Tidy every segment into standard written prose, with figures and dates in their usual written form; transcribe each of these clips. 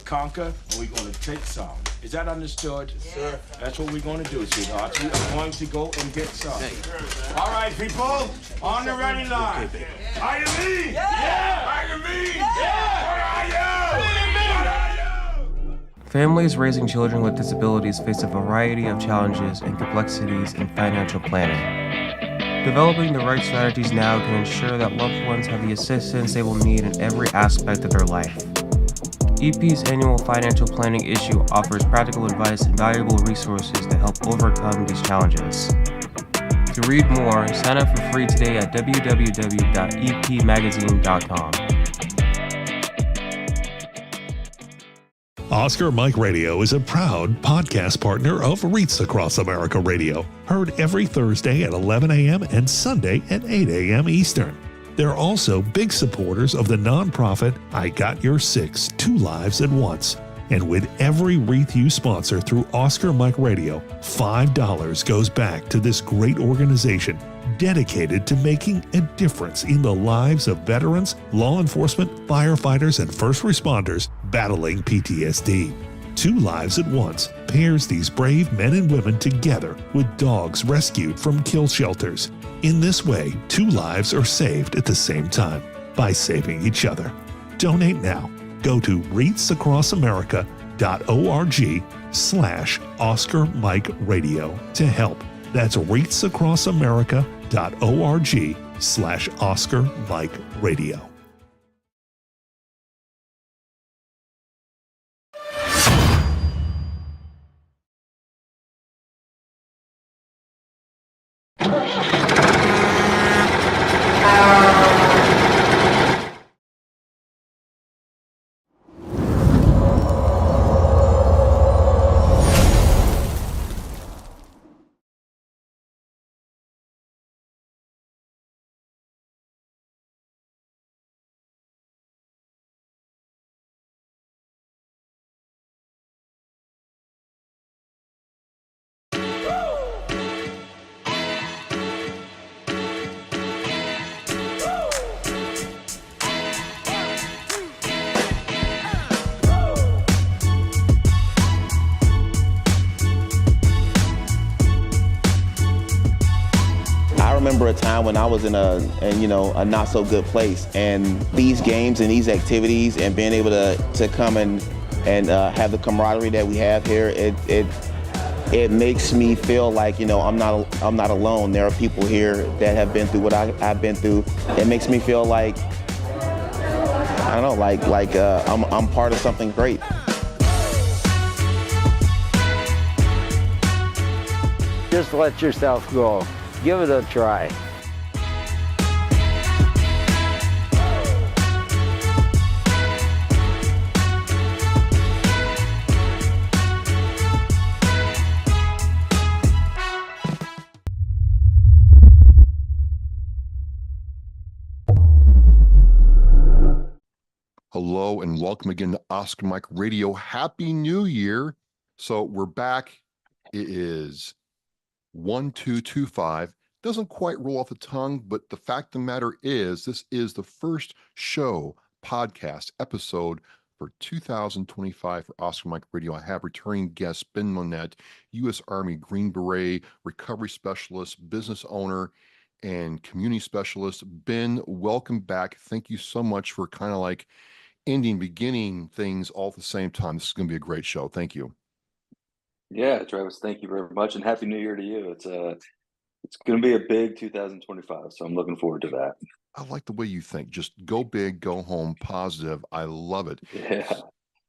conquer and we're going to take some. Is that understood? Yes, sir. That's what we're going to do, sweethearts. We are going to go and get some. All right, people, on the ready line. Are you me? Yeah! Are you me? Yeah! What are you? What are you? Families raising children with disabilities face a variety of challenges and complexities in financial planning. Developing the right strategies now can ensure that loved ones have the assistance they will need in every aspect of their life. EP's annual financial planning issue offers practical advice and valuable resources to help overcome these challenges. To read more, sign up for free today at www.epmagazine.com. Oscar Mike Radio is a proud podcast partner of REITs Across America Radio, heard every Thursday at 11 a.m. and Sunday at 8 a.m. Eastern. They're also big supporters of the nonprofit I Got Your Six, Two Lives at Once. And with every wreath you sponsor through Oscar Mike Radio, $5 goes back to this great organization dedicated to making a difference in the lives of veterans, law enforcement, firefighters, and first responders battling PTSD. Two Lives at Once pairs these brave men and women together with dogs rescued from kill shelters. In this way, two lives are saved at the same time by saving each other. Donate now. Go to REITsAcrossAmerica.org/Oscar Mike Radio to help. That's REITsAcrossAmerica.org/Oscar Mike Radio. I remember a time when I was in a not so good place, and these games and these activities and being able to come and have the camaraderie that we have here, it makes me feel like I'm not alone. There are people here that have been through what I've been through. It makes me feel like I don't know, I'm part of something great. Just let yourself go. Give it a try. Hello and welcome again to Oscar Mike Radio. Happy New Year. So we're back. It is 1225. Doesn't quite roll off the tongue, but the fact of the matter is this is the first show, podcast, episode for 2025 for Oscar Mike Radio. I have returning guest Ben Monette, U.S. Army Green Beret, recovery specialist, business owner, and community specialist. Ben, welcome back. Thank you so much for kind of like ending, beginning things all at the same time. This is going to be a great show. Thank you. Yeah, Travis, thank you very much, and Happy New Year to you. It's going to be a big 2025, so I'm looking forward to that. I like the way you think. Just go big, go home, positive. I love it. Yeah.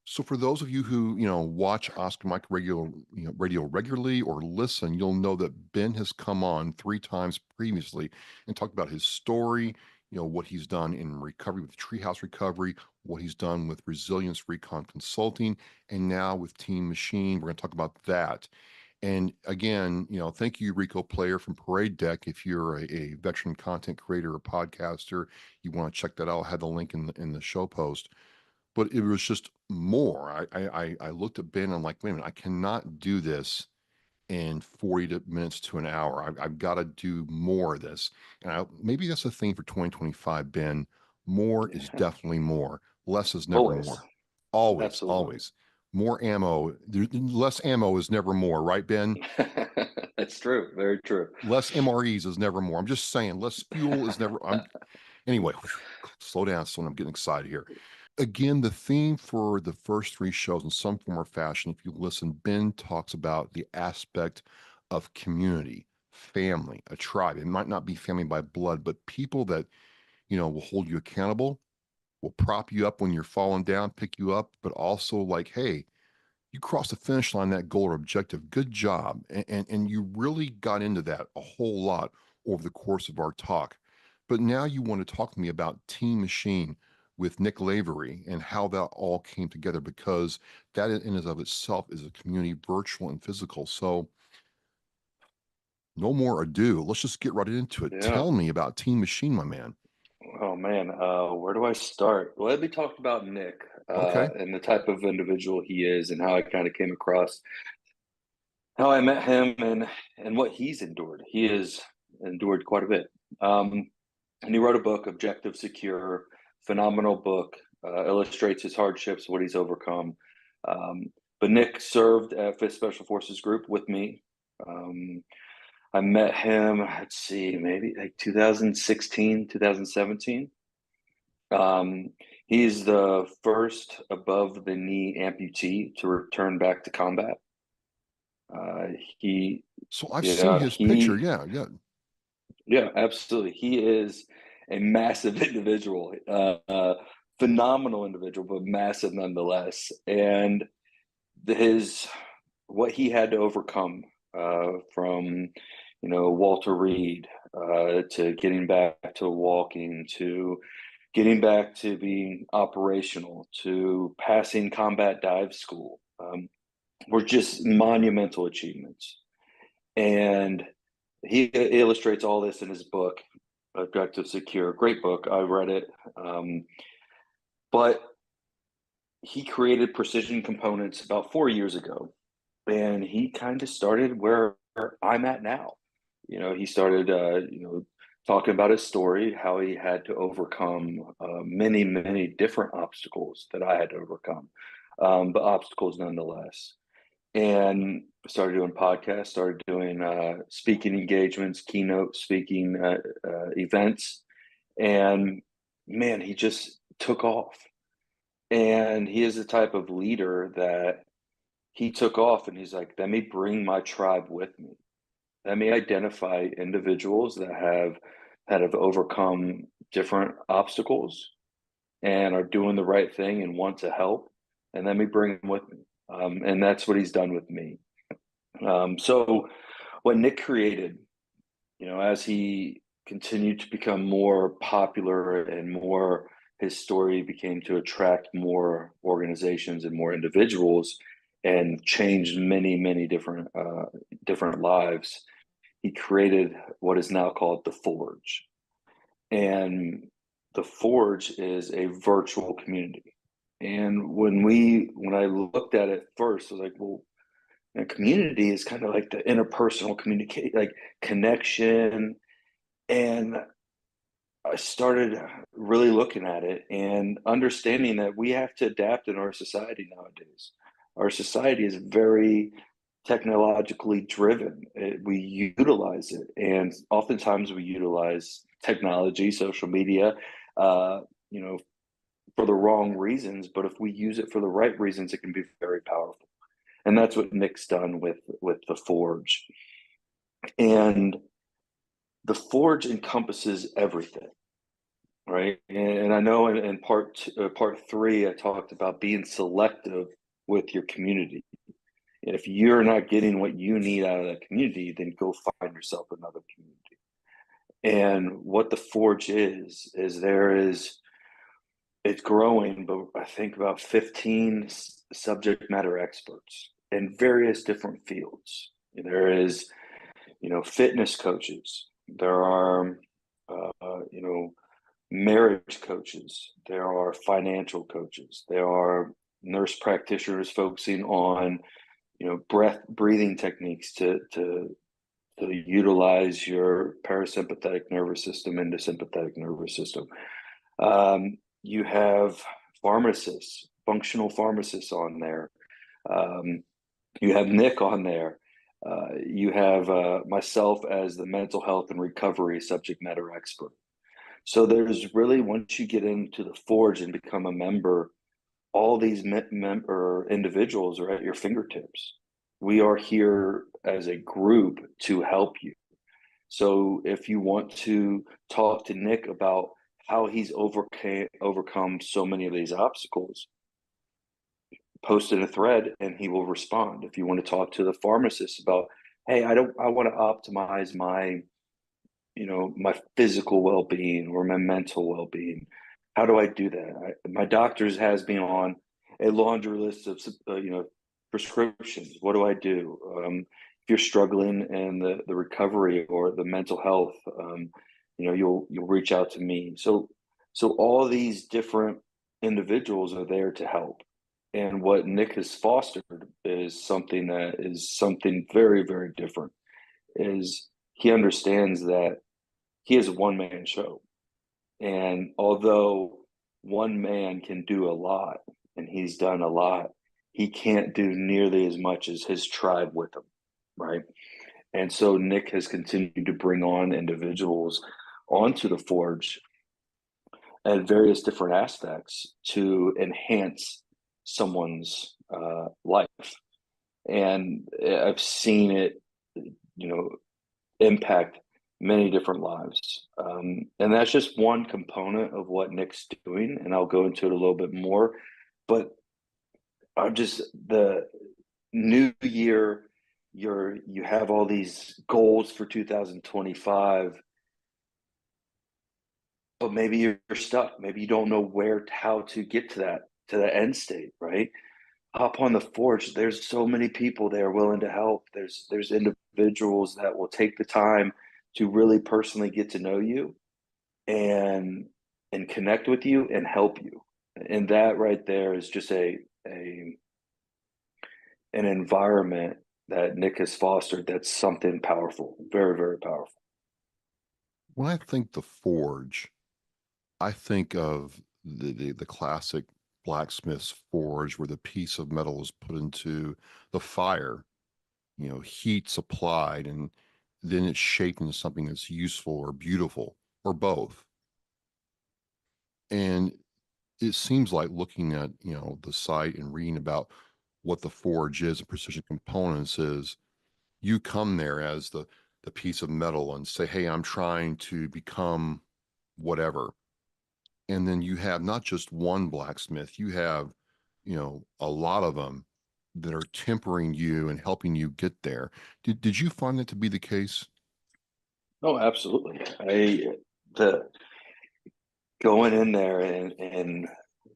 So for those of you who, watch Oscar Mike Radio regularly or listen, you'll know that Ben has come on 3 times previously and talked about his story, what he's done in recovery with Treehouse Recovery, what he's done with Resilience Recon Consulting, and now with Team Machine. We're going to talk about that. And again, thank you, Rico Player from Parade Deck. If you're a veteran content creator or podcaster, you want to check that out. I'll have the link in the show post. But it was just more. I looked at Ben and I'm like, wait a minute, I cannot do this in 40 minutes to an hour. I've got to do more of this. And maybe that's the thing for 2025, Ben. More is definitely more. Less is never Always. more. Always, Absolutely. always. More ammo. Less ammo is never more, right, Ben? That's true. Very true. Less MREs is never more. I'm just saying, less fuel is never. Anyway, slow down. So I'm getting excited here. Again, the theme for the first three shows in some form or fashion, if you listen, Ben talks about the aspect of community, family, a tribe. It might not be family by blood, but people that, will hold you accountable, will prop you up when you're falling down, pick you up, but also like, hey, you crossed the finish line, that goal or objective. Good job. And you really got into that a whole lot over the course of our talk. But now you want to talk to me about Team Machine with Nick Lavery and how that all came together, because that in and of itself is a community, virtual and physical. So no more ado. Let's just get right into it. Yeah. Tell me about Team Machine, my man. Oh man, where do I start? Well, let me talk about Nick Okay. and the type of individual he is, and how I kind of came across, how I met him, and what he's endured. He has endured quite a bit. And he wrote a book, Objective Secure, phenomenal book, illustrates his hardships, what he's overcome. But Nick served at 5th Special Forces Group with me. I met him, let's see, maybe like 2016, 2017. He's the first above the knee amputee to return back to combat. So I've seen his picture. Yeah, yeah. Yeah, absolutely. He is a massive individual, phenomenal individual, but massive nonetheless. And what he had to overcome from, Walter Reed to getting back to walking, to getting back to being operational, to passing combat dive school, were just monumental achievements. And he illustrates all this in his book, Objective Secure. Great book. I read it. But he created Precision Components about 4 years ago. And he kind of started where I'm at now. He started, talking about his story, how he had to overcome many, many different obstacles that I had to overcome, but obstacles nonetheless. And started doing podcasts, started doing speaking engagements, keynote speaking events. And man, he just took off. And he is the type of leader that he took off and he's like, let me bring my tribe with me. Let me identify individuals that have overcome different obstacles and are doing the right thing and want to help. And let me bring them with me. And that's what he's done with me. So what Nick created, as he continued to become more popular and more, his story became to attract more organizations and more individuals and changed many, many different lives. He created what is now called the Forge. And the Forge is a virtual community. And when I looked at it first, I was like, well, community is kind of like the interpersonal communicate, like connection. And I started really looking at it and understanding that we have to adapt in our society nowadays. Our society is very technologically driven. We utilize it, and oftentimes we utilize technology, social media, for the wrong reasons. But if we use it for the right reasons, it can be very powerful. And that's what Nick's done with the Forge. And the Forge encompasses everything, right? And I know in part 3, I talked about being selective with your community. And if you're not getting what you need out of that community, then go find yourself another community. And what the Forge is it's growing, but I think about 15 subject matter experts in various different fields. There is, fitness coaches. There are, marriage coaches. There are financial coaches. There are nurse practitioners focusing on, breathing techniques to utilize your parasympathetic nervous system into sympathetic nervous system. You have pharmacists functional pharmacists on there. You have Nick on there. You have myself as the mental health and recovery subject matter expert. So there's really, once you get into the Forge and become a member, all these member individuals are at your fingertips. We are here as a group to help you. So if you want to talk to Nick about how he's overcome so many of these obstacles, post in a thread and he will respond. If you want to talk to the pharmacist about, hey, I want to optimize my, my physical well-being or my mental well-being, how do I do that? My doctor's has me on a laundry list of, prescriptions. What do I do? If you're struggling in the recovery or the mental health, you'll reach out to me. So all these different individuals are there to help. And what Nick has fostered is something very, very different. Is he understands that he is a one-man show. And although one man can do a lot, and he's done a lot, he can't do nearly as much as his tribe with him, right? And so Nick has continued to bring on individuals onto the Forge at various different aspects to enhance someone's life. And I've seen it, impact many different lives. And that's just one component of what Nick's doing. And I'll go into it a little bit more, but the new year, you have all these goals for 2025, but maybe you're stuck. Maybe you don't know how to get to the end state, right? Hop on the Forge. There's so many people there willing to help. There's individuals that will take the time to really personally get to know you and connect with you and help you. And that right there is just an environment that Nick has fostered. That's something powerful, very, very powerful. When I think the Forge, I think of the classic blacksmith's forge where the piece of metal is put into the fire, heat's applied, and then it's shaped into something that's useful or beautiful or both. And it seems like looking at, the site and reading about what the Forge is and Precision Components is, you come there as the piece of metal and say, hey, I'm trying to become whatever. And then you have not just one blacksmith, you have, a lot of them that are tempering you and helping you get there. Did you find that to be the case? Oh, absolutely. Going in there and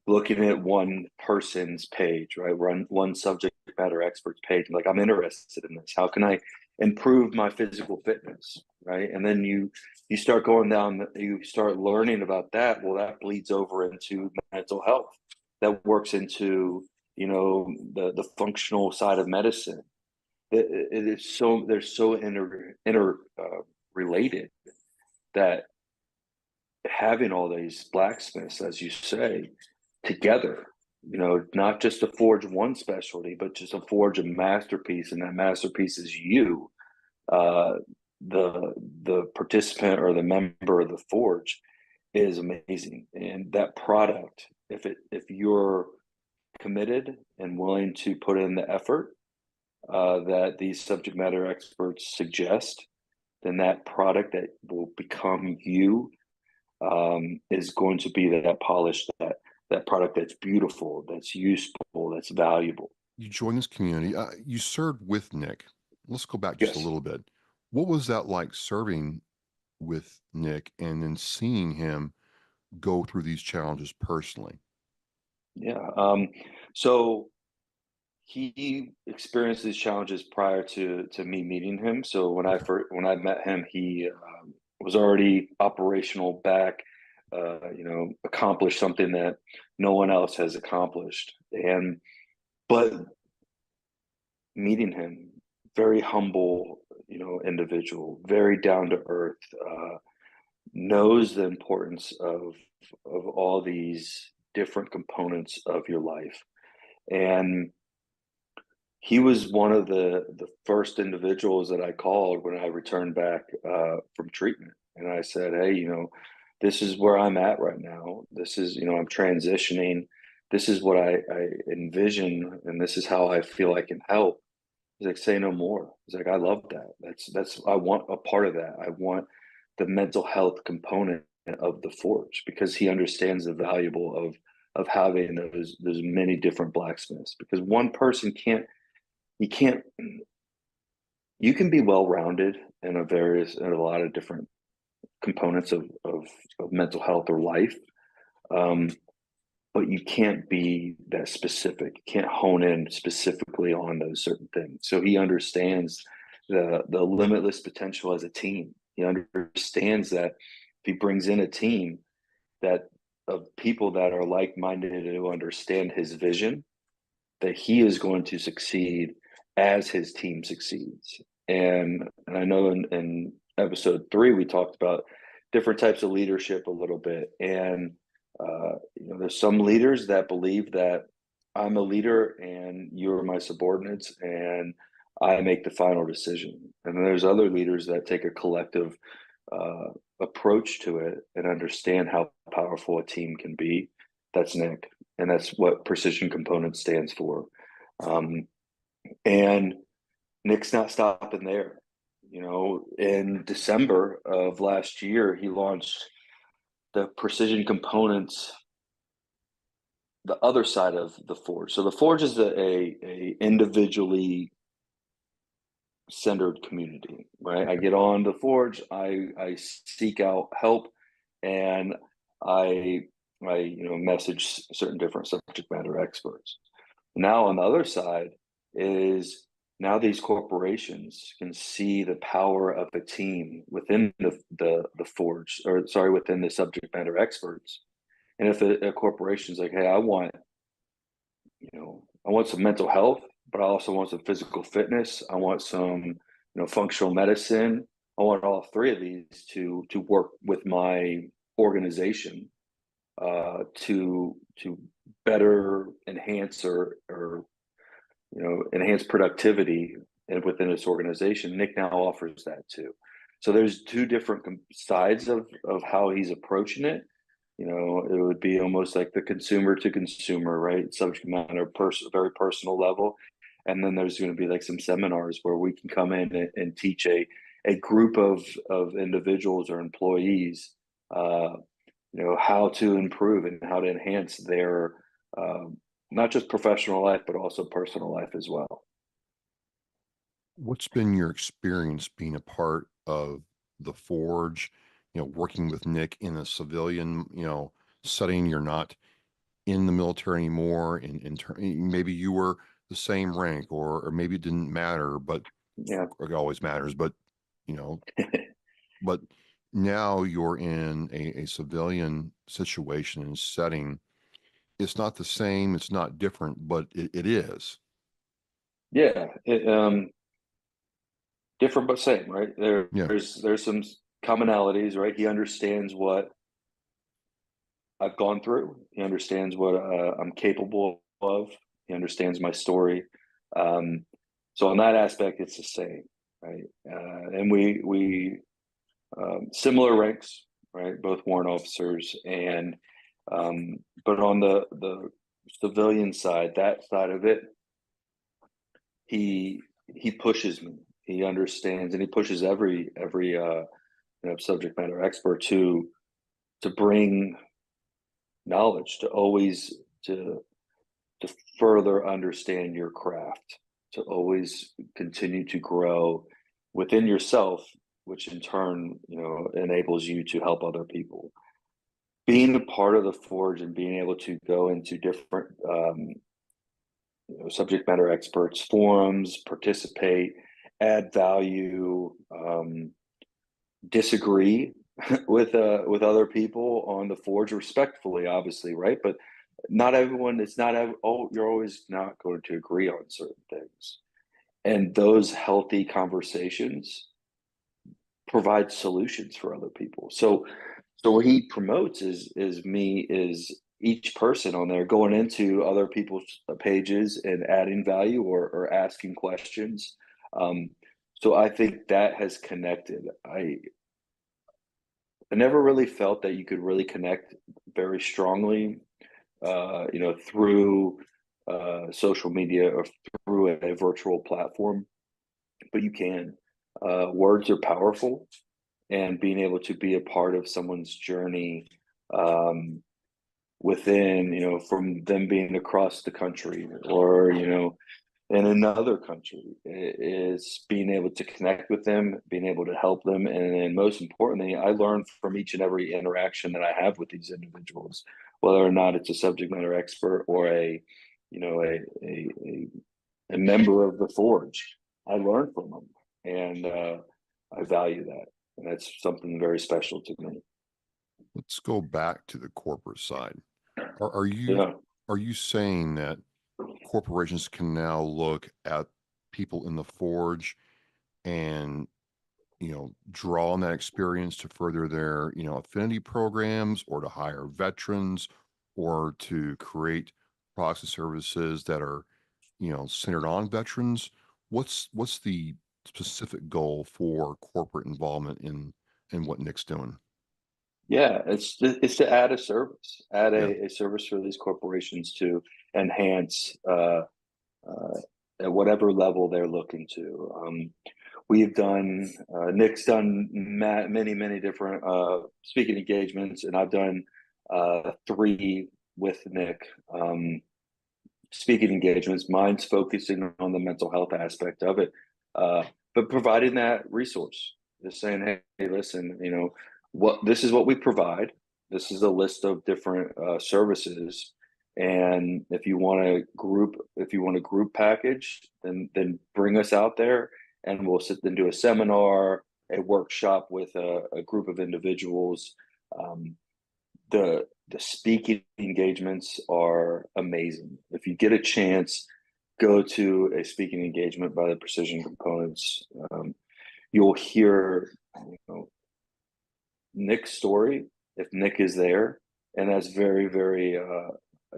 looking at one person's page, right? One subject matter expert's page. Like, I'm interested in this. How can I improve my physical fitness, right? And then you start going down, you start learning about that. Well, that bleeds over into mental health. That works into, the functional side of medicine. They're so related that having all these blacksmiths, as you say, together, not just to forge one specialty, but just to forge a masterpiece, and that masterpiece is you, the participant or the member of the Forge, is amazing. And that product, if you're committed and willing to put in the effort that these subject matter experts suggest, then that product that will become you is going to be that polished, that product that's beautiful, that's useful, that's valuable. You joined this community. You served with Nick. Let's go back just a little bit. What was that like, serving with Nick and then seeing him go through these challenges personally? Yeah. So he experienced these challenges prior to me meeting him. So when I met him, he was already operational back, accomplished something that no one else has accomplished. But meeting him, very humble, individual, very down to earth, knows the importance of all these different components of your life. And he was one of the first individuals that I called when I returned back from treatment. And I said, hey, this is where I'm at right now. This is, I'm transitioning. This is what I envision, and this is how I feel I can help. He's like, say no more. He's like, I love that. That's I want a part of that. I want the mental health component of the Forge, because he understands the valuable of having those many different blacksmiths. Because one person you can be well-rounded in a lot of different components of mental health or life. But you can't be that specific. You can't hone in specifically on those certain things. So he understands the limitless potential as a team. He understands that if he brings in a team of people that are like-minded who understand his vision, that he is going to succeed as his team succeeds. And I know in episode 3, we talked about different types of leadership a little bit. And there's some leaders that believe that I'm a leader and you're my subordinates and I make the final decision. And then there's other leaders that take a collective approach to it and understand how powerful a team can be. That's Nick, and that's what Precision Components stands for. And Nick's not stopping there. In December of last year, he launched the Precision Components, the other side of the Forge. So the Forge is a individually centered community, right? I get on the Forge, I seek out help, and I message certain different subject matter experts. Now on the other side is, now these corporations can see the power of a team within the Forge, or sorry, within the subject matter experts. And if a corporation's like, hey, I want some mental health, but I also want some physical fitness. I want some, functional medicine. I want all 3 of these to work with my organization to better enhance or enhance productivity within this organization. Nick now offers that too. So there's 2 different sides of how he's approaching it. It would be almost like the consumer to consumer, right? Subject matter, very personal level. And then there's going to be like some seminars where we can come in and teach a group of individuals or employees, how to improve and how to enhance their, not just professional life, but also personal life as well. What's been your experience being a part of the Forge, working with Nick in a civilian, setting? You're not in the military anymore, maybe you were the same rank, or maybe it didn't matter, but it always matters, but but now you're in a civilian situation and setting. It's not the same, it's not different, but it is. Yeah. Different but same, right? There's some commonalities, right? He understands what I've gone through. He understands what I'm capable of. He understands my story. So on that aspect, it's the same, right? And we similar ranks, right? Both warrant officers, and but on the civilian side, that side of it, he pushes me. He understands, and he pushes every subject matter expert to bring knowledge, to always to further understand your craft, to always continue to grow within yourself, which in turn enables you to help other people. Being a part of the Forge and being able to go into different subject matter experts forums, participate, add value, disagree with other people on the Forge respectfully, obviously, right? But not everyone, you're always not going to agree on certain things. And those healthy conversations provide solutions for other people. So what he promotes is each person on there going into other people's pages and adding value or asking questions. So I think that has connected. I never really felt that you could really connect very strongly, through social media or through a virtual platform, but you can. Words are powerful, and being able to be a part of someone's journey, within, from them being across the country or, in another country, is being able to connect with them, being able to help them. And then most importantly, I learn from each and every interaction that I have with these individuals, whether or not it's a subject matter expert or a member of the Forge. I learn from them, and I value that. And that's something very special to me. Let's go back to the corporate side. Are Yeah. you saying that corporations can now look at people in the Forge and draw on that experience to further their affinity programs, or to hire veterans, or to create products and services that are centered on veterans? What's the specific goal for corporate involvement in what Nick's doing? Yeah, it's to add a service, add Yeah. a service for these corporations to enhance at whatever level they're looking to. We've done, Nick's done many different speaking engagements, and I've done 3 with Nick speaking engagements. Mine's focusing on the mental health aspect of it, but providing that resource, just saying, hey, listen, this is what we provide. This is a list of different services, and if you want a group package, then bring us out there, and we'll sit and do a seminar, a workshop with a group of individuals. The speaking engagements are amazing. If you get a chance, go to a speaking engagement by the Precision Components. You'll hear Nick's story, if Nick is there, and that's very, very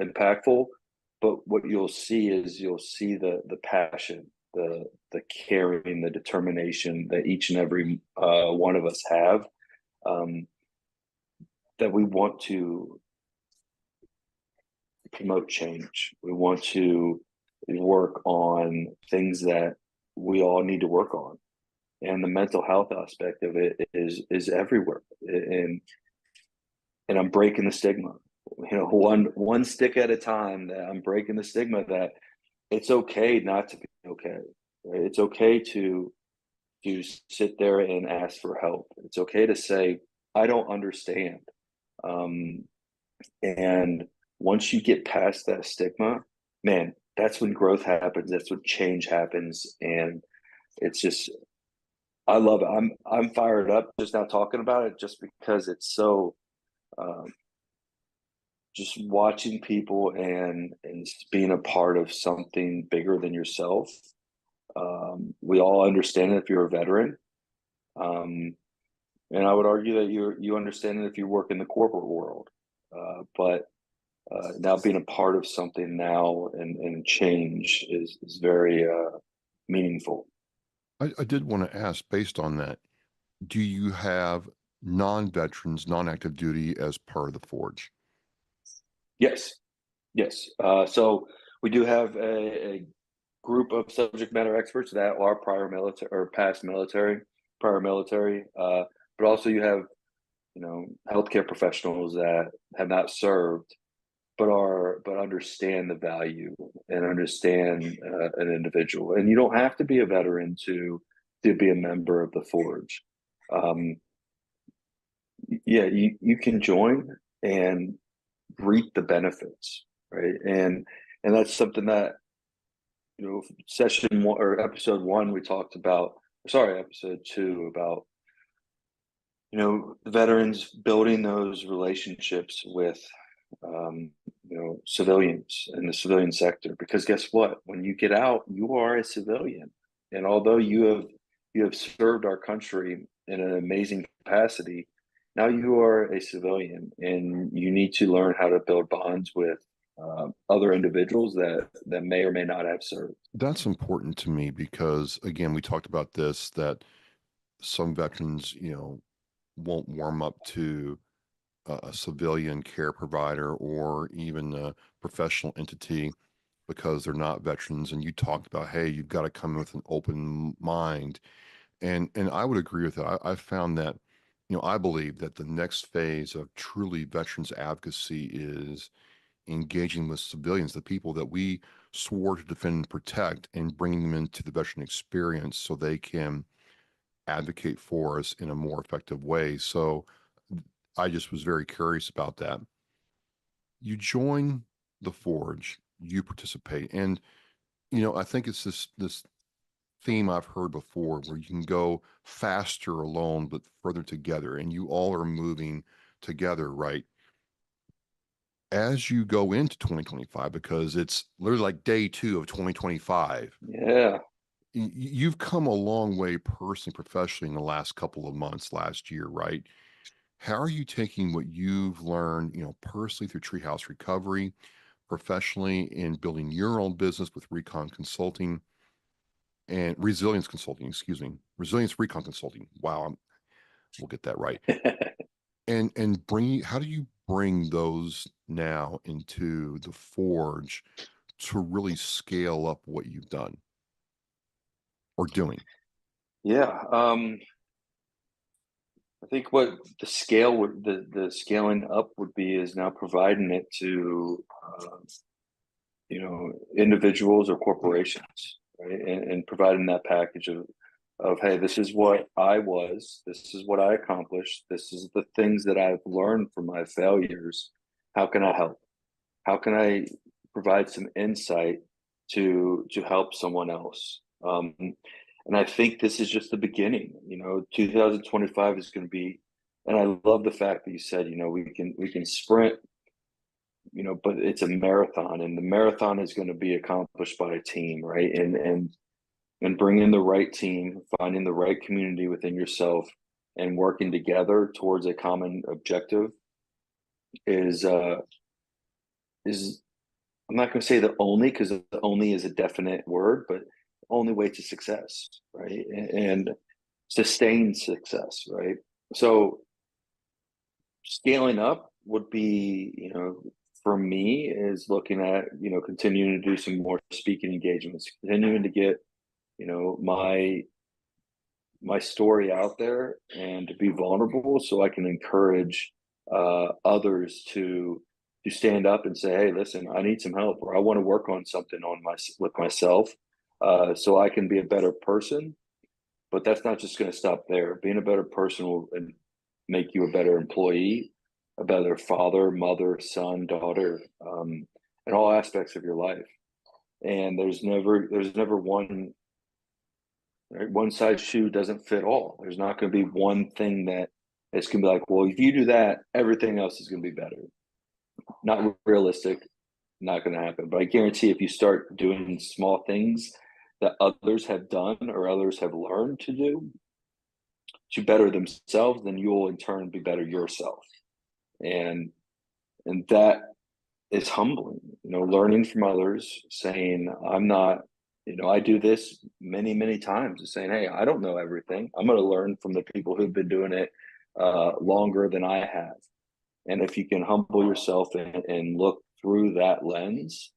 impactful. But what you'll see is the passion, the caring, the determination that each and every one of us have, that we want to promote change. We want to work on things that we all need to work on. And the mental health aspect of it is everywhere. And I'm breaking the stigma. One stick at a time, that I'm breaking the stigma that it's okay not to be okay. Right? It's okay to sit there and ask for help. It's okay to say, I don't understand. And once you get past that stigma, man, that's when growth happens. That's when change happens. And it's just, I love it. I'm fired up just now talking about it, just because it's so, just watching people and being a part of something bigger than yourself. We all understand it if you're a veteran. And I would argue that you understand it if you work in the corporate world. But now being a part of something now and change is very meaningful. I did want to ask, based on that, do you have non-veterans, non-active duty as part of the Forge? Yes. So we do have a group of subject matter experts that are prior military or past military, prior military, but also you have, healthcare professionals that have not served, but understand the value and understand an individual. And you don't have to be a veteran to be a member of the Forge. You can join and reap the benefits, right? And that's something that, session 1 or episode 1, we talked about, episode 2, about, the veterans building those relationships with, civilians in the civilian sector, because guess what? When you get out, you are a civilian. And although you have served our country in an amazing capacity, Now you are a civilian, and you need to learn how to build bonds with other individuals that may or may not have served. That's important to me because, again, we talked about this, that some veterans, won't warm up to a civilian care provider or even a professional entity because they're not veterans. And you talked about, hey, you've got to come in with an open mind. And I would agree with that. I found that, I believe that the next phase of truly veterans advocacy is engaging with civilians, the people that we swore to defend and protect, and bringing them into the veteran experience so they can advocate for us in a more effective way. So I just was very curious about that. You join the Forge, you participate, and I think it's this theme I've heard before where you can go faster alone but further together, and you all are moving together, right? As you go into 2025, because it's literally like day 2 of 2025. Yeah. You've come a long way personally, professionally in the last couple of months, last year, right? How are you taking what you've learned, personally through Treehouse Recovery, professionally in building your own business with Recon Consulting and Resilience Consulting, excuse me, Resilience Recon Consulting. Wow, we'll get that right. And how do you bring those now into the Forge to really scale up what you've done or doing? Yeah. I think what the scaling up would be is now providing it to individuals or corporations, right? And providing that package of hey, this is what I was, this is what I accomplished, this is the things that I've learned from my failures. How can I help? How can I provide some insight to help someone else? And I think this is just the beginning. 2025 is going to be, and I love the fact that you said, we can sprint, but it's a marathon, and the marathon is going to be accomplished by a team, right? And bringing the right team, finding the right community within yourself, and working together towards a common objective is I'm not going to say the only, because the only is a definite word, but only way to success, right? And sustained success, right? So scaling up would be, for me, is looking at, continuing to do some more speaking engagements, continuing to get, my story out there and to be vulnerable so I can encourage others to stand up and say, hey, listen, I need some help, or I want to work on something with myself so I can be a better person. But that's not just going to stop there. Being a better person will make you a better employee, a better father, mother, son, daughter, in all aspects of your life. And there's never one, right? One size shoe doesn't fit all. There's not going to be one thing that it's going to be like, well, if you do that, everything else is going to be better. Not realistic, not going to happen. But I guarantee if you start doing small things that others have done or others have learned to do to better themselves, then you will in turn be better yourself. And that is humbling, learning from others, saying, I'm not, I do this many, many times, saying, hey, I don't know everything. I'm going to learn from the people who've been doing it longer than I have. And if you can humble yourself and look through that lens,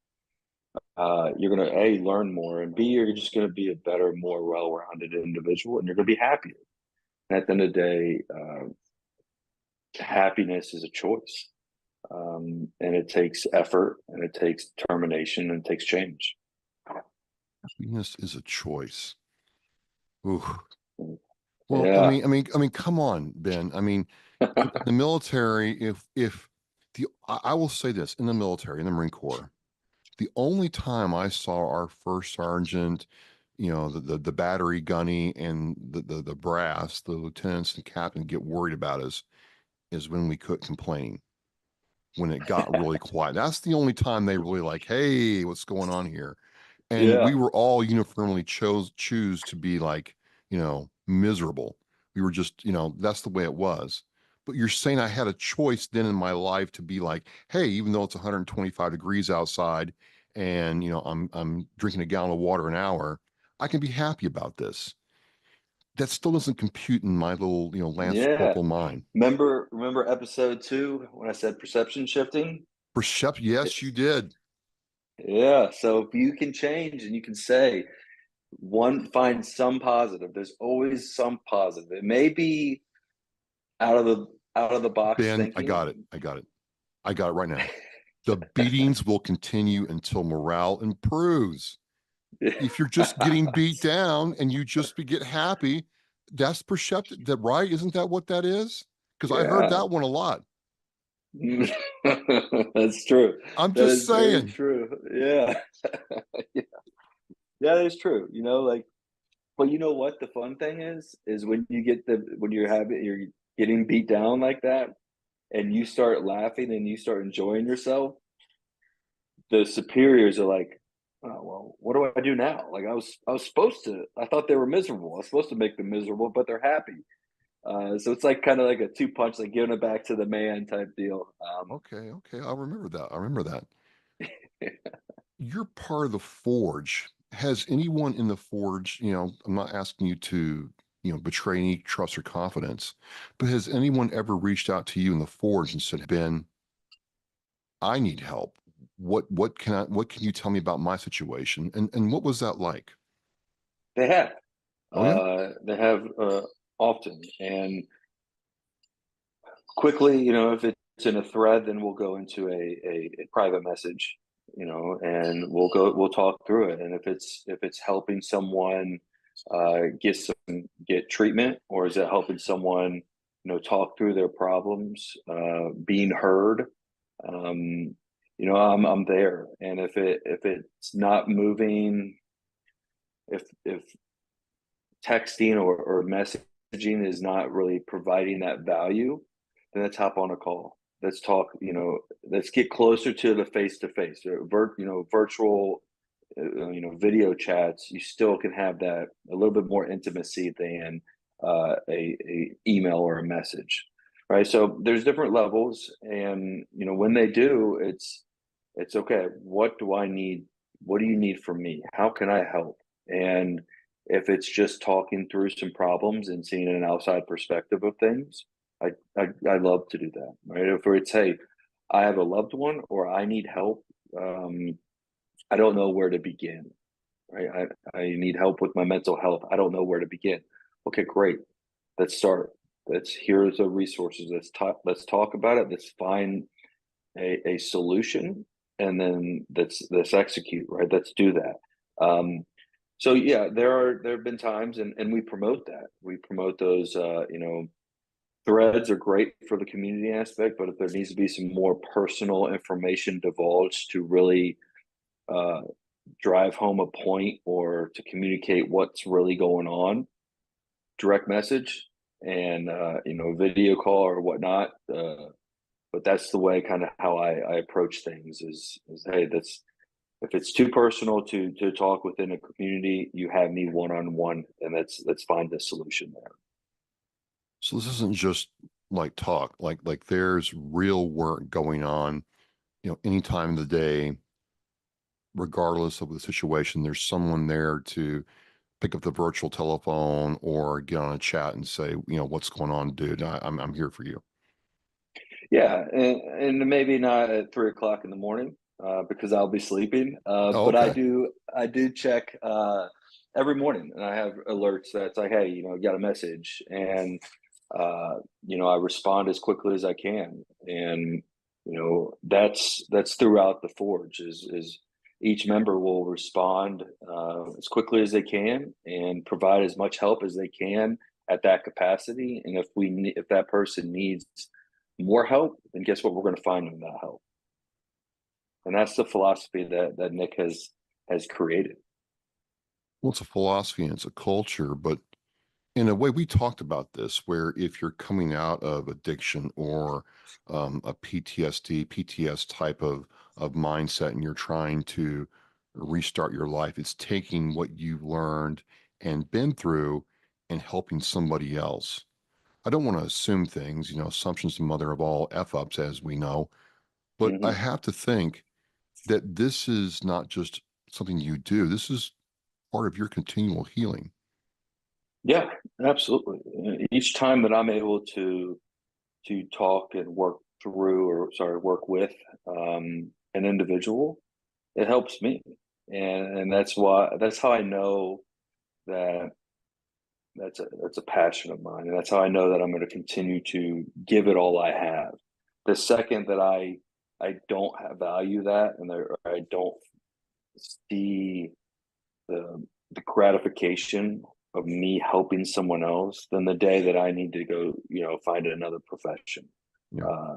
you're going to A, learn more, and B, you're just going to be a better, more well-rounded individual, and you're going to be happier. And at the end of the day, happiness is a choice. And it takes effort, and it takes determination, and it takes change. Happiness is a choice. Ooh. Well, Yeah. I mean, come on, Ben. I mean, in the military, I will say this, in the military, in the Marine Corps, the only time I saw our first sergeant, the battery gunny and the brass, the lieutenants and captain get worried about us is when we quit complaining, when it got really quiet. That's the only time they really like, hey, what's going on here? And we were all uniformly choose to be like, miserable. We were just, that's the way it was. But you're saying I had a choice then in my life to be like, hey, even though it's 125 degrees outside and I'm drinking a gallon of water an hour, I can be happy about this. That still doesn't compute in my little, Lance Yeah. Corporal mind. Remember episode 2 when I said perception shifting? Perception, yes, you did. Yeah. So if you can change and you can say find some positive, there's always some positive. It may be out of the box Ben, I thinking. got it. I got it right now. The beatings will continue until morale improves. If you're just getting beat down and you just get happy, that's perceptive, that right? Isn't that what that is? Because I heard that one a lot. That's true. I'm That just is very saying. true. Yeah. Yeah. Yeah, that's true. But you know what the fun thing is when you're getting beat down like that and you start laughing and you start enjoying yourself, the superiors are like, oh well, what do I do now? Like I thought they were miserable. I was supposed to make them miserable, but they're happy. So it's like kind of like a 2 punch, like giving it back to the man type deal. Okay, I'll remember that. You're part of the Forge. Has anyone in the Forge, I'm not asking you to, betray any trust or confidence, but has anyone ever reached out to you in the Forge and said, Ben, I need help. What can you tell me about my situation? And what was that like? They have, Oh yeah? they have often, and quickly, if it's in a thread, then we'll go into a private message, and we'll talk through it. And if it's helping someone get treatment, or is it helping someone, talk through their problems, being heard, I'm there. And if it's not moving, if texting or messaging is not really providing that value, then let's hop on a call. Let's talk, let's get closer to the face-to-face, virtual, video chats. You still can have that a little bit more intimacy than a email or a message, right? So there's different levels, and when they do, it's okay. What do I need? What do you need from me? How can I help? And if it's just talking through some problems and seeing an outside perspective of things, I love to do that, right? If it's, hey, I have a loved one or I need help, I don't know where to begin, right? I need help with my mental health. I don't know where to begin. Okay, great. Let's start. Here's the resources. Let's talk about it. Let's find a solution, and then let's execute, right? Let's do that. So yeah, there have been times, and we promote that. We promote those, threads are great for the community aspect, but if there needs to be some more personal information divulged to really drive home a point or to communicate what's really going on, direct message and video call or whatnot. But that's the way, kind of how I approach things is hey, if it's too personal to talk within a community, you have me one-on-one, and let's find a solution there. So this isn't just like talk, like there's real work going on, any time of the day, regardless of the situation, there's someone there to pick up the virtual telephone or get on a chat and say, what's going on, dude? I'm here for you. Yeah, and maybe not at 3 o'clock in the morning because I'll be sleeping. But Okay. I do check every morning, and I have alerts that's like, hey, got a message, and I respond as quickly as I can, and that's throughout the Forge. Is each member will respond as quickly as they can and provide as much help as they can at that capacity. And if that person needs more help, then guess what? We're going to find them that help. And that's the philosophy that Nick has created. Well, it's a philosophy and it's a culture, but in a way, we talked about this, where if you're coming out of addiction or a PTSD, PTS type of mindset, and you're trying to restart your life, it's taking what you've learned and been through and helping somebody else. I don't want to assume things, you know, assumption's the mother of all F-ups, as we know, but I have to think that this is not just something you do. This is part of your continual healing. Yeah, absolutely. Each time that I'm able to talk and work through, or sorry, work with an individual, it helps me, and that's how I know that that's a passion of mine, and that's how I know that I'm going to continue to give it all I have. The second that I don't have value that, and I don't see the gratification of me helping someone else, then the day that I need to go, find another profession. Yeah.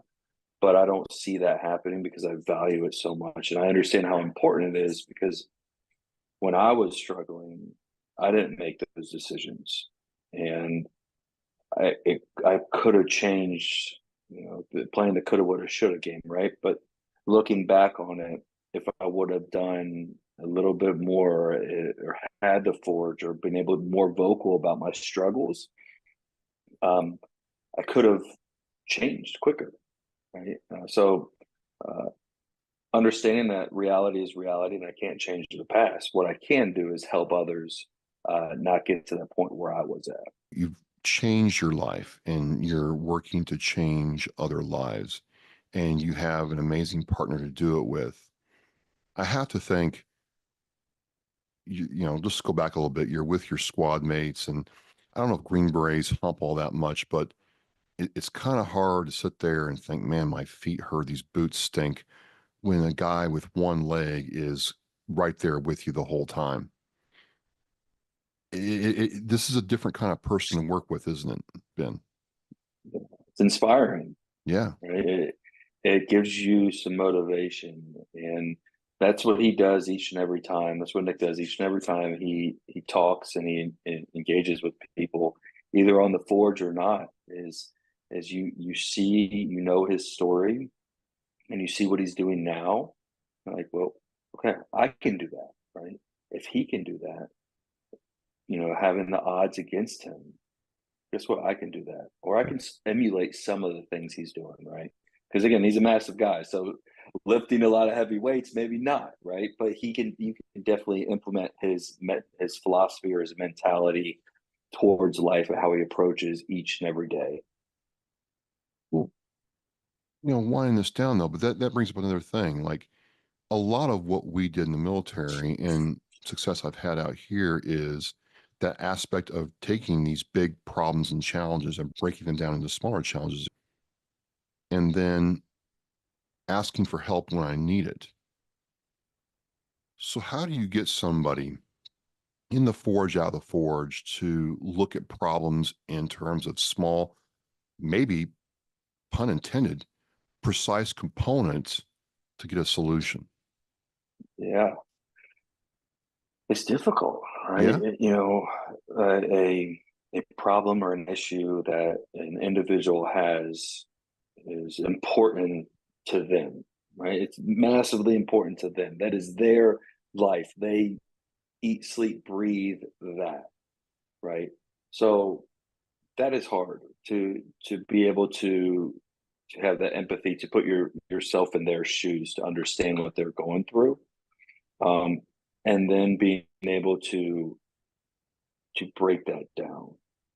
But I don't see that happening because I value it so much, and I understand how important it is, because when I was struggling, I didn't make those decisions, and I could have changed, playing the coulda, woulda, shoulda game, right? But looking back on it, if I would have done a little bit more, or had the forge, or been able to be more vocal about my struggles, I could have changed quicker, right? Understanding that reality is reality, and I can't change the past. What I can do is help others not get to that point where I was at. You've changed your life, and you're working to change other lives, and you have an amazing partner to do it with. I have to think, just go back a little bit. You're with your squad mates, and I don't know if Green Berets hump all that much, but it's kind of hard to sit there and think, man, my feet hurt, these boots stink, when a guy with one leg is right there with you the whole time. This is a different kind of person to work with, isn't it, Ben? It's inspiring. Yeah. Right? It gives you some motivation, and that's what he does each and every time. That's what Nick does each and every time he talks and he engages with people, either on the forge or not. Is you see, his story, and you see what he's doing now. Like, well, okay, I can do that, right? If he can do that, having the odds against him, guess what? I can do that, or I can emulate some of the things he's doing, right? Because again, he's a massive guy, so lifting a lot of heavy weights, maybe not, right? But you can definitely implement his philosophy or his mentality towards life and how he approaches each and every day. Well, winding this down though, but that brings up another thing. Like, a lot of what we did in the military and success I've had out here is that aspect of taking these big problems and challenges and breaking them down into smaller challenges, and then asking for help when I need it. So how do you get somebody in the forge, out of the forge, to look at problems in terms of small, maybe, pun intended, precise components to get a solution? Yeah, it's difficult, right? Yeah. A problem or an issue that an individual has is important to them, right? It's massively important to them. That is their life. They eat, sleep, breathe that, right? So that is hard to be able to have that empathy, to put yourself in their shoes, to understand what they're going through, and then being able to break that down,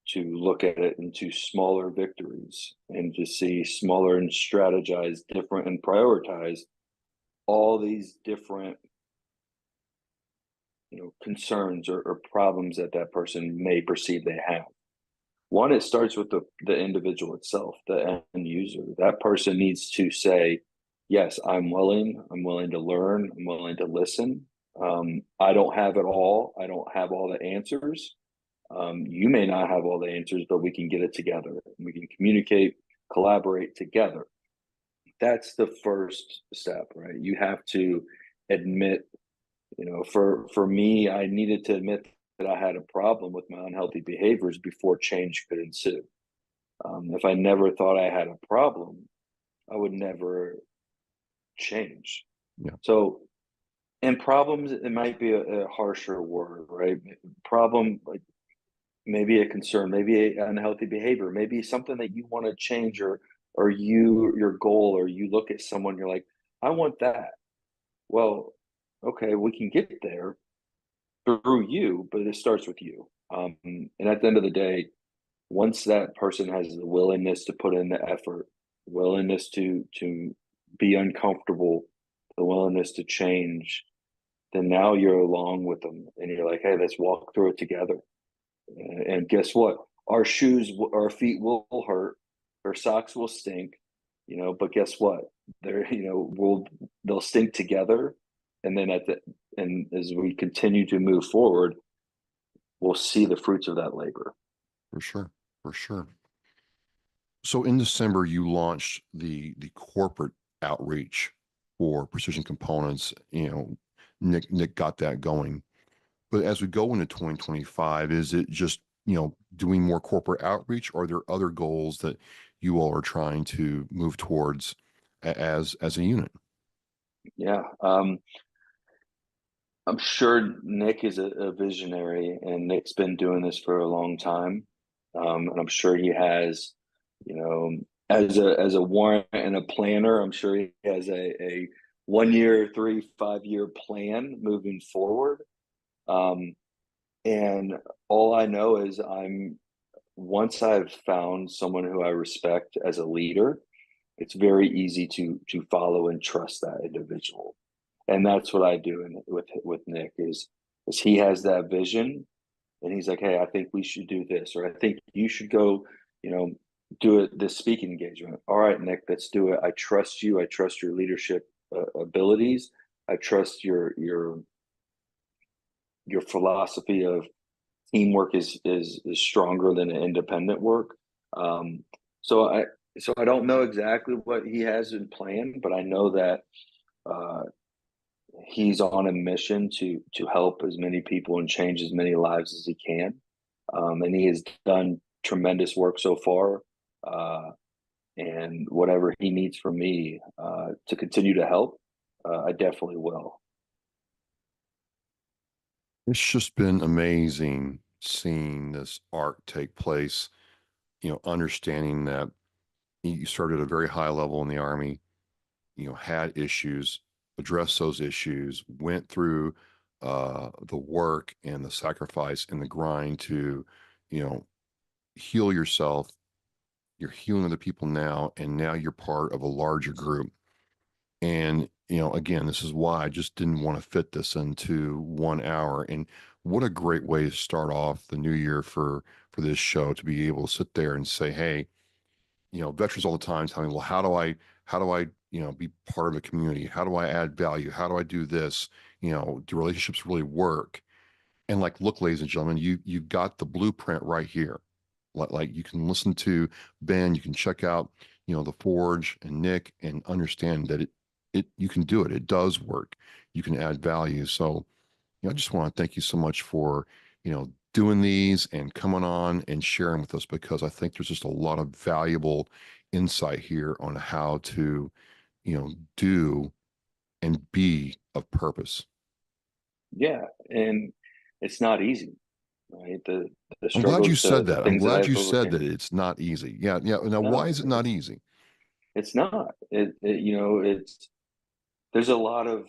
to look at it into smaller victories, and to see smaller and strategize different and prioritize all these different concerns or problems that person may perceive they have. One, it starts with the individual itself, the end user. That person needs to say, yes, I'm willing to learn, I'm willing to listen. I don't have it all, I don't have all the answers. You may not have all the answers, but we can get it together. We can communicate, collaborate together. That's the first step, right? You have to admit, for me, I needed to admit that I had a problem with my unhealthy behaviors before change could ensue. If I never thought I had a problem, I would never change. Yeah. So, and problems, it might be a harsher word, right? Problem, like, maybe a concern, maybe an unhealthy behavior, maybe something that you want to change, or your goal, or you look at someone, you're like, I want that. Well, okay, we can get there through you, but it starts with you. And at the end of the day, once that person has the willingness to put in the effort, willingness to be uncomfortable, the willingness to change, then now you're along with them, and you're like, hey, let's walk through it together. And guess what? Our feet will hurt, our socks will stink, but guess what? They'll stink together. And then and as we continue to move forward, we'll see the fruits of that labor. For sure. For sure. So in December, you launched the corporate outreach for Precision Components. Nick got that going. But as we go into 2025, is it just, doing more corporate outreach, or are there other goals that you all are trying to move towards as a unit? Yeah. I'm sure Nick is a visionary, and Nick's been doing this for a long time. And I'm sure he has, as a warrant and a planner, I'm sure he has a 1 year, 3, 5 year plan moving forward. And all I know is once I've found someone who I respect as a leader, it's very easy to follow and trust that individual. And that's what I do with Nick is he has that vision, and he's like, hey, I think we should do this, or I think you should go, do this speaking engagement. All right, Nick, let's do it. I trust you. I trust your leadership abilities. I trust your philosophy of teamwork is stronger than independent work. So I don't know exactly what he has in plan, but I know that he's on a mission to help as many people and change as many lives as he can. And he has done tremendous work so far. And whatever he needs from me to continue to help, I definitely will. It's just been amazing seeing this arc take place, understanding that you started at a very high level in the Army, had issues, addressed those issues, went through the work and the sacrifice and the grind to, heal yourself. You're healing other people now, and now you're part of a larger group. And, again, this is why I just didn't want to fit this into 1 hour. And what a great way to start off the new year for this show, to be able to sit there and say, hey, veterans all the time tell me, well, how do I, be part of a community? How do I add value? How do I do this? Do relationships really work? And look, ladies and gentlemen, you've got the blueprint right here. Like you can listen to Ben, you can check out, the Forge and Nick, and understand that you can do it. It does work. You can add value. So, I just want to thank you so much for, doing these and coming on and sharing with us, because I think there's just a lot of valuable insight here on how to, do and be of purpose. Yeah. And it's not easy, right? The I'm glad you struggles, said the that. I'm things that glad I've you said that overcame. it's not easy. Yeah. Yeah. Now, No, why is it not easy? it's not. There's a lot of,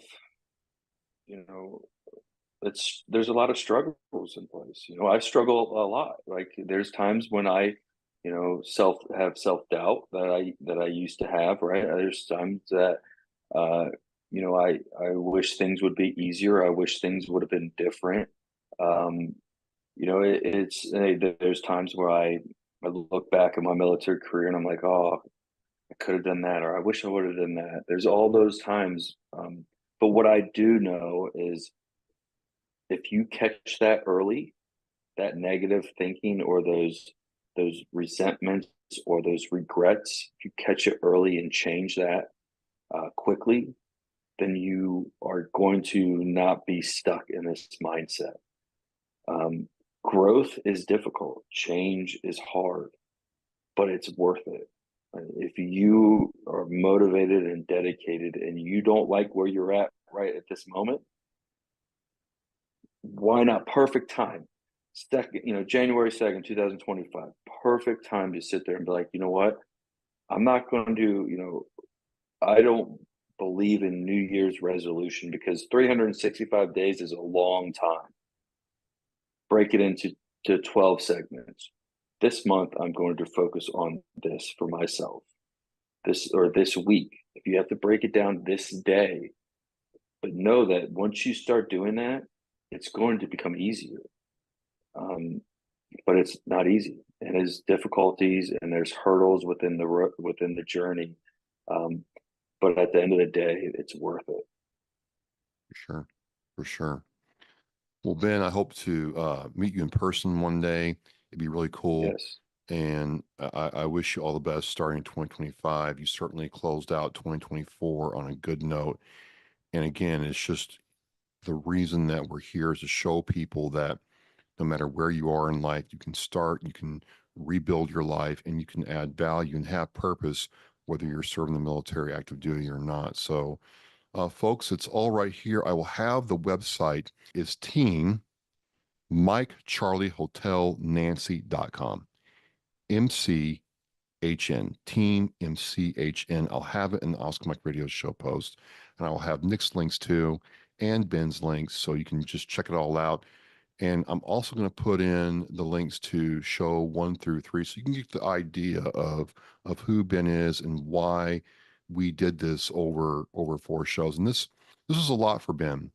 there's a lot of struggles in place. I struggle a lot. Like there's times when I, self-doubt that I used to have, right? There's times that, I wish things would be easier. I wish things would have been different. There's times where I look back at my military career and I'm like, oh, I could have done that, or I wish I would have done that. There's all those times. But what I do know is if you catch that early, that negative thinking, or those resentments or those regrets, if you catch it early and change that quickly, then you are going to not be stuck in this mindset. Growth is difficult. Change is hard, but it's worth it. If you are motivated and dedicated and you don't like where you're at right at this moment, why not? Perfect time. January 2nd, 2025, perfect time to sit there and be like, you know what? I'm not going to, I don't believe in New Year's resolution because 365 days is a long time. Break it into 12 segments. This month, I'm going to focus on this for myself. This week. If you have to break it down this day, but know that once you start doing that, it's going to become easier. But it's not easy, and there's difficulties and there's hurdles within the journey. But at the end of the day, it's worth it. For sure. Well, Ben, I hope to meet you in person one day. It'd be really cool. Yes. And I wish you all the best starting 2025. You certainly closed out 2024 on a good note. And again, it's just the reason that we're here is to show people that no matter where you are in life, you can start, you can rebuild your life, and you can add value and have purpose, whether you're serving the military, active duty, or not. So, folks, it's all right here. I will have the website is Team Mike Charlie Hotel Nancy.com. MCHN, Team MCHN. I'll have it in the Oscar Mike Radio show post, and I will have Nick's links too, and Ben's links, so you can just check it all out. And I'm also going to put in the links to show 1 through 3, so you can get the idea of who Ben is and why we did this over 4 shows. And this is a lot for Ben.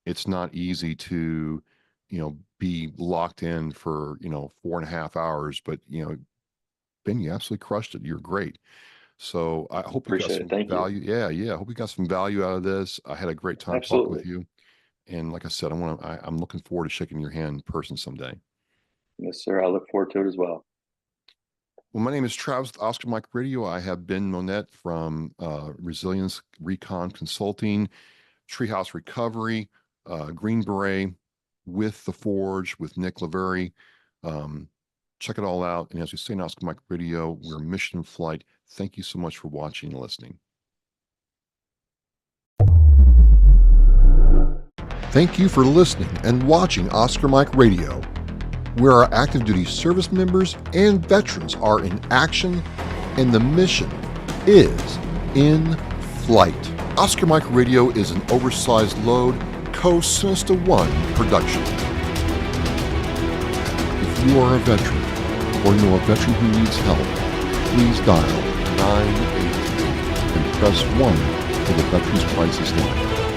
It's not easy to be locked in for 4.5 hours, but Ben, you absolutely crushed it. You're great. So I hope you got some value. Yeah. I hope you got some value out of this. I had a great time talking with you. And like I said, I'm looking forward to shaking your hand in person someday. Yes, sir. I look forward to it as well. Well, my name is Travis with Oscar Mike Radio. I have Ben Monette from Resilience Recon Consulting, Treehouse Recovery, Green Beret, with The Forge, with Nick Lavery. Check it all out. And as we say in Oscar Mike Radio, we're mission in flight. Thank you so much for watching and listening. Thank you for listening and watching Oscar Mike Radio, where our active duty service members and veterans are in action and the mission is in flight. Oscar Mike Radio is an oversized load Co-Sinista One production. If you are a veteran or know a veteran who needs help, please dial 988 and press 1 for the Veterans Crisis Line.